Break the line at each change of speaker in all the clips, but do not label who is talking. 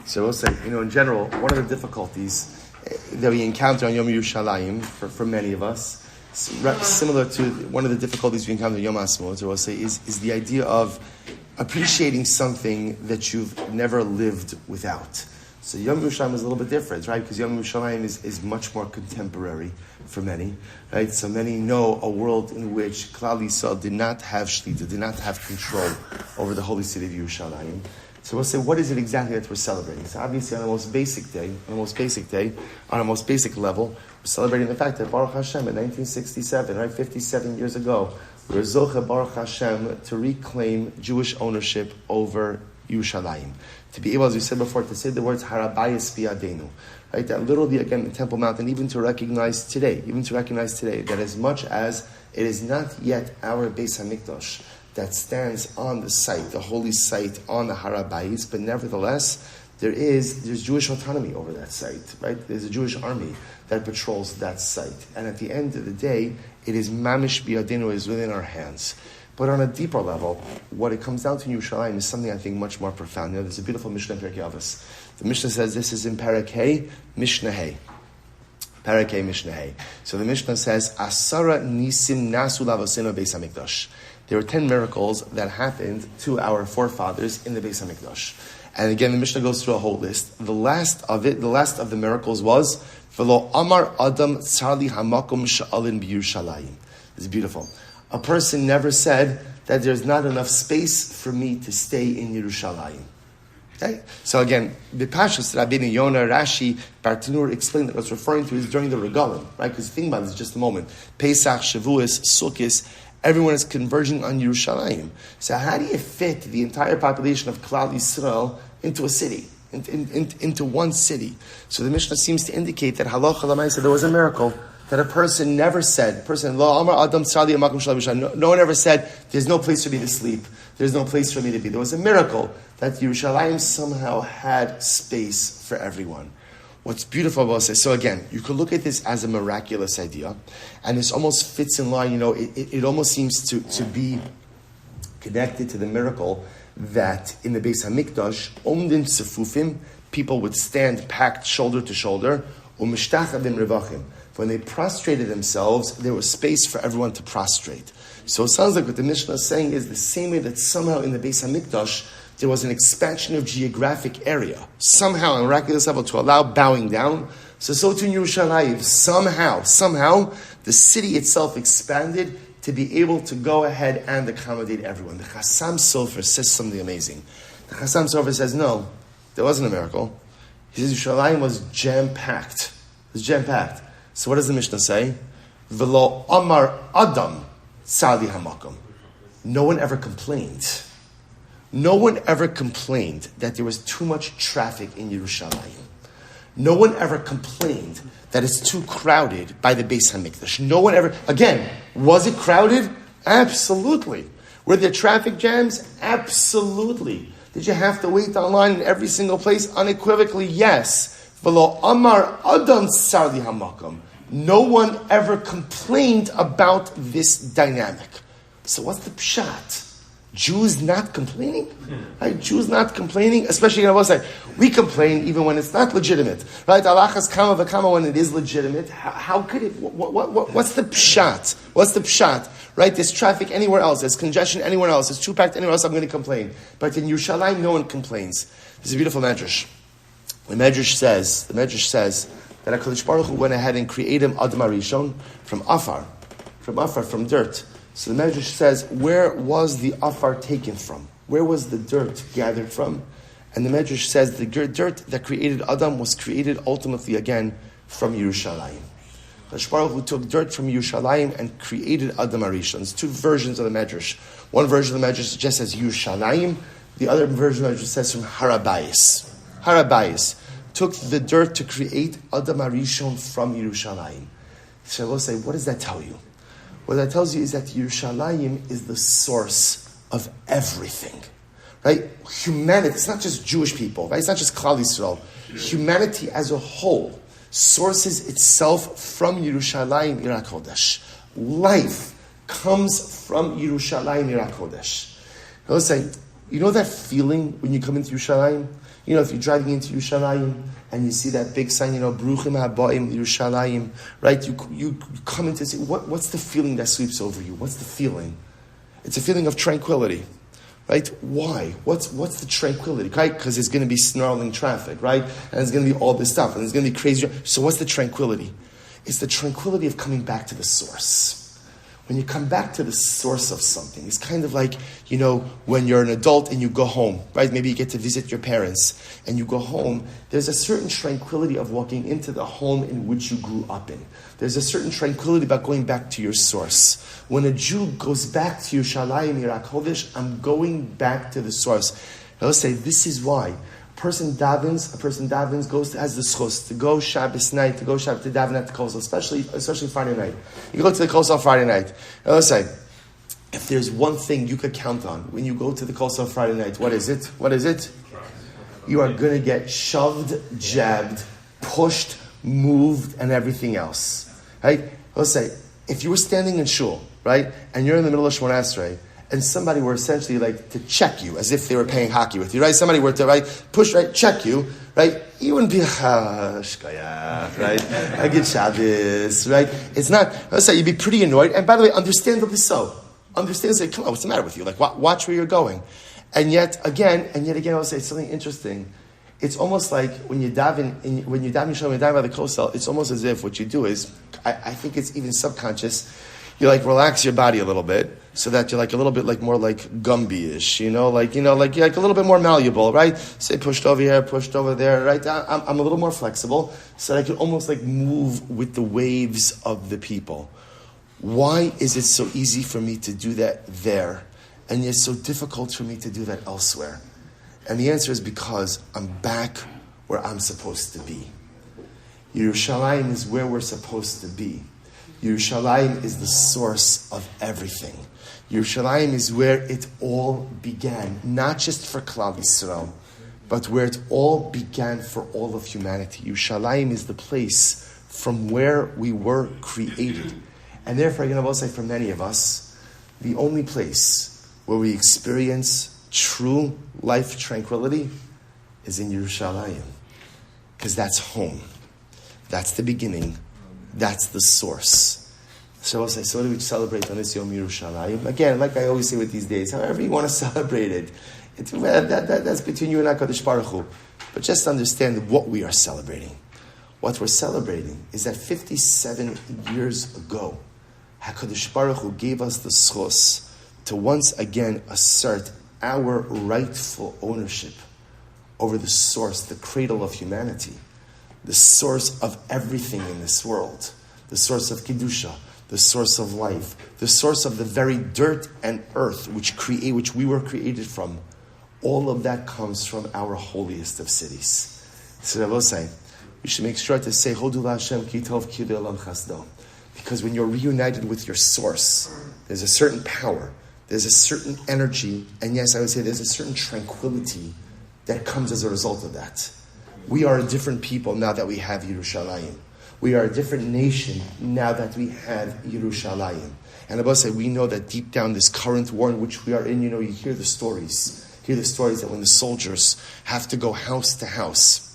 So we'll say, in general, one of the difficulties that we encounter on Yom Yerushalayim, for many of us, similar to one of the difficulties we encounter on Yom HaAtzmaut, we'll say, is the idea of appreciating something that you've never lived without. So Yom Yerushalayim is a little bit different, right? Because Yom Yerushalayim is much more contemporary for many, right? So many know a world in which Klal Yisrael did not have shlita, did not have control over the holy city of Yerushalayim. So we'll say, what is it exactly that we're celebrating? So obviously on the most basic level, we're celebrating the fact that Baruch Hashem in 1967, right, 57 years ago, we were Zoche Baruch Hashem to reclaim Jewish ownership over Yerushalayim. To be able, as we said before, to say the words Harabayis Biyadenu, right? That literally, again, the Temple Mount, and even to recognize today, that as much as it is not yet our Beis HaMikdash that stands on the site, the holy site on the Harabayis, but nevertheless, there's Jewish autonomy over that site, right? There's a Jewish army that patrols that site. And at the end of the day, it is Mamish Biyadenu, is within our hands. But on a deeper level, what it comes down to in Yerushalayim is something I think much more profound. There's a beautiful Mishnah in Pirkei Avos. The Mishnah says this is in Perek Hey, Mishnah Hey. Perek Hey, Mishnah Hey. So the Mishnah says, Asara Nisim Nasu Lavosenu Beis HaMikdash. There were 10 miracles that happened to our forefathers in the Beis HaMikdash. And again, the Mishnah goes through a whole list. The last of the miracles was, V'lo Amar Adam Tzarli Hamakom Sha'alin B'Yerushalayim. It's beautiful. A person never said that there's not enough space for me to stay in Yerushalayim. Okay? So again, the Pashas, Rabbeinu Yonah, Rashi, Bartanur explained that what's referring to is during the Regalim, right? Because think about this just a moment. Pesach, Shavuos, Sukkot, everyone is converging on Yerushalayim. So how do you fit the entire population of Klal Yisrael into a city, into one city? So the Mishnah seems to indicate that Halacha L'maaseh there was a miracle that a person never said, no one ever said, there's no place for me to sleep, there's no place for me to be. There was a miracle that Yerushalayim somehow had space for everyone. What's beautiful about this, so again, you could look at this as a miraculous idea, and this almost fits in line, it almost seems to be connected to the miracle that in the Beis HaMikdash, Omdin Sefufim, people would stand packed shoulder to shoulder, U'mishtachavim Revachim. When they prostrated themselves, there was space for everyone to prostrate. So it sounds like what the Mishnah is saying is the same way that somehow in the Beis HaMikdash, there was an expansion of geographic area. Somehow, on a miraculous level, to allow bowing down. So too in Yerushalayim, somehow, the city itself expanded to be able to go ahead and accommodate everyone. The Chassam Sofer says something amazing. The Chassam Sofer says, no, there wasn't a miracle. He says Yerushalayim was jam-packed. It was jam-packed. So what does the Mishnah say? V'lo amar adam tzali hamakom. No one ever complained. No one ever complained that there was too much traffic in Yerushalayim. No one ever complained that it's too crowded by the Beis HaMikdash. No one ever, again, was it crowded? Absolutely. Were there traffic jams? Absolutely. Did you have to wait online in every single place? Unequivocally, yes. V'lo amar adam tzarli hamakom. No one ever complained about this dynamic. So what's the pshat? Jews not complaining? Right? Jews not complaining, especially on our side. We complain even when it's not legitimate. Right? Alachas kama v'kama when it is legitimate. How could it? What's the pshat? What's the pshat? Right? There's traffic anywhere else. There's congestion anywhere else. There's too packed anywhere else. I'm going to complain. But in Yerushalayim, no one complains. There's a beautiful medrash. The medrash says that HaKadosh Baruch Hu went ahead and created Adam Arishon from dirt. So the Medrash says, where was the afar taken from? Where was the dirt gathered from? And the Medrash says the dirt that created Adam was created ultimately again from Yerushalayim. HaKadosh Baruch Hu took dirt from Yerushalayim and created Adam Arishon. There's two versions of the Medrash. One version of the Medrash just says Yerushalayim. The other version of the Medrash says from Harabayis. Harabayis took the dirt to create Adam Arishon from Yerushalayim. So I will say, what does that tell you? What that tells you is that Yerushalayim is the source of everything, right? Humanity, it's not just Jewish people, right? It's not just Klal Yisrael. Humanity as a whole sources itself from Yerushalayim Ir HaKodesh. Life comes from Yerushalayim Ir HaKodesh. I will say, you know that feeling when you come into Yerushalayim? You know, if you're driving into Yerushalayim and you see that big sign, Bruchim Habayim Yerushalayim, right? You come into see what's the feeling that sweeps over you? What's the feeling? It's a feeling of tranquility, right? Why? What's the tranquility, right? Because there's going to be snarling traffic, right? And there's going to be all this stuff, and there's going to be crazy. So what's the tranquility? It's the tranquility of coming back to the source. When you come back to the source of something, it's kind of like, when you're an adult and you go home, right? Maybe you get to visit your parents and you go home. There's a certain tranquility of walking into the home in which you grew up in. There's a certain tranquility about going back to your source. When a Jew goes back to Yerushalayim, Yirakovish, I'm going back to the source. Now let's say this is why. A person davens, has the schus to go Shabbos night, to daven at the kosel, especially Friday night. You go to the kosel Friday night. Now let's say, if there's one thing you could count on when you go to the kosel Friday night, what is it? You are going to get shoved, jabbed, pushed, moved, and everything else. Right? Let's say, if you were standing in shul, right, and you're in the middle of Shemona Esrei, and somebody were essentially to check you, as if they were playing hockey with you, right? Somebody were to, push, check you, right? You wouldn't be, shkaya, right? I get Shabbos, right? It's not, let's say you'd be pretty annoyed, and by the way, understandably so. Say, come on, what's the matter with you? Watch where you're going. And yet again, I'll say something interesting. It's almost like when you daven by the kosel, it's almost as if what you do is, I think it's even subconscious, you relax your body a little bit so that you're a little bit more Gumby-ish, you're a little bit more malleable, right? Say pushed over here, pushed over there, right? I'm a little more flexible so that I can almost move with the waves of the people. Why is it so easy for me to do that there and yet so difficult for me to do that elsewhere? And the answer is because I'm back where I'm supposed to be. Yerushalayim is where we're supposed to be. Yerushalayim is the source of everything. Yerushalayim is where it all began, not just for Klal Yisrael, but where it all began for all of humanity. Yerushalayim is the place from where we were created. And therefore, I will say for many of us, the only place where we experience true life tranquility is in Yerushalayim. Because that's home. That's the beginning. That's the source. So I'll say, so what do we celebrate on this Yom Yerushalayim? Again, like I always say with these days, however you want to celebrate it, that's between you and HaKadosh Baruch Hu. But just understand what we are celebrating. What we're celebrating is that 57 years ago, HaKadosh Baruch Hu gave us the schos to once again assert our rightful ownership over the source, the cradle of humanity, the source of everything in this world, the source of Kedusha, the source of life, the source of the very dirt and earth which we were created from. All of that comes from our holiest of cities. So I will say, we should make sure to say, Hodu Hashem ki tov ki le'olam chasdo. Because when you're reunited with your source, there's a certain power, there's a certain energy, and yes, I would say there's a certain tranquility that comes as a result of that. We are a different people now that we have Yerushalayim. We are a different nation now that we have Yerushalayim. And I will say, we know that deep down this current war in which we are in, you hear the stories. Hear the stories that when the soldiers have to go house to house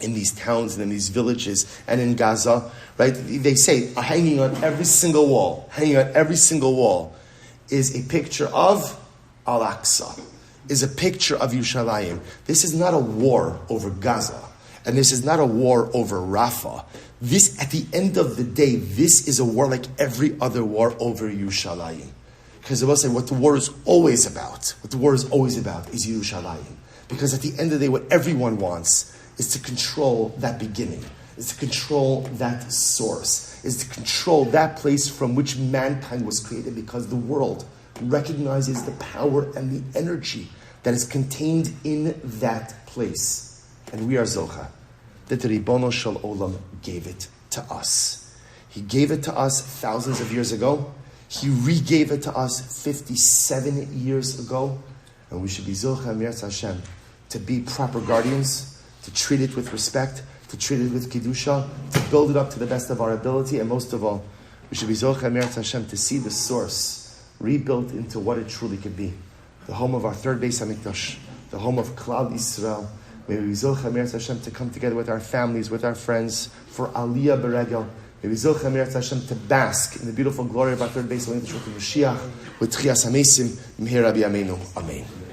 in these towns and in these villages and in Gaza, right? They say, hanging on every single wall is a picture of Al-Aqsa, is a picture of Yerushalayim. This is not a war over Gaza, and this is not a war over Rafah. This, at the end of the day, this is a war like every other war over Yerushalayim. Because I will say, what the war is always about is Yerushalayim. Because at the end of the day, what everyone wants is to control that beginning, is to control that source, is to control that place from which mankind was created, because the world recognizes the power and the energy that is contained in that place. And we are Zocha, that the Ribono Shel Olam gave it to us. He gave it to us thousands of years ago. He re-gave it to us 57 years ago. And we should be Zocha Mirz Hashem, to be proper guardians, to treat it with respect, to treat it with Kedusha, to build it up to the best of our ability, and most of all, we should be Zocha Mirz Hashem, to see the source rebuilt into what it truly could be. The home of our third Beis HaMikdash, the home of Klal Yisrael, May we zocha Meretz Hashem to come together with our families, with our friends, for Aliyah Beregel. May we zocha Meretz Hashem to bask in the beautiful glory of our third base of Mashiach, with Tchias HaMesim, Mihir Rabbi Amenu. Amen.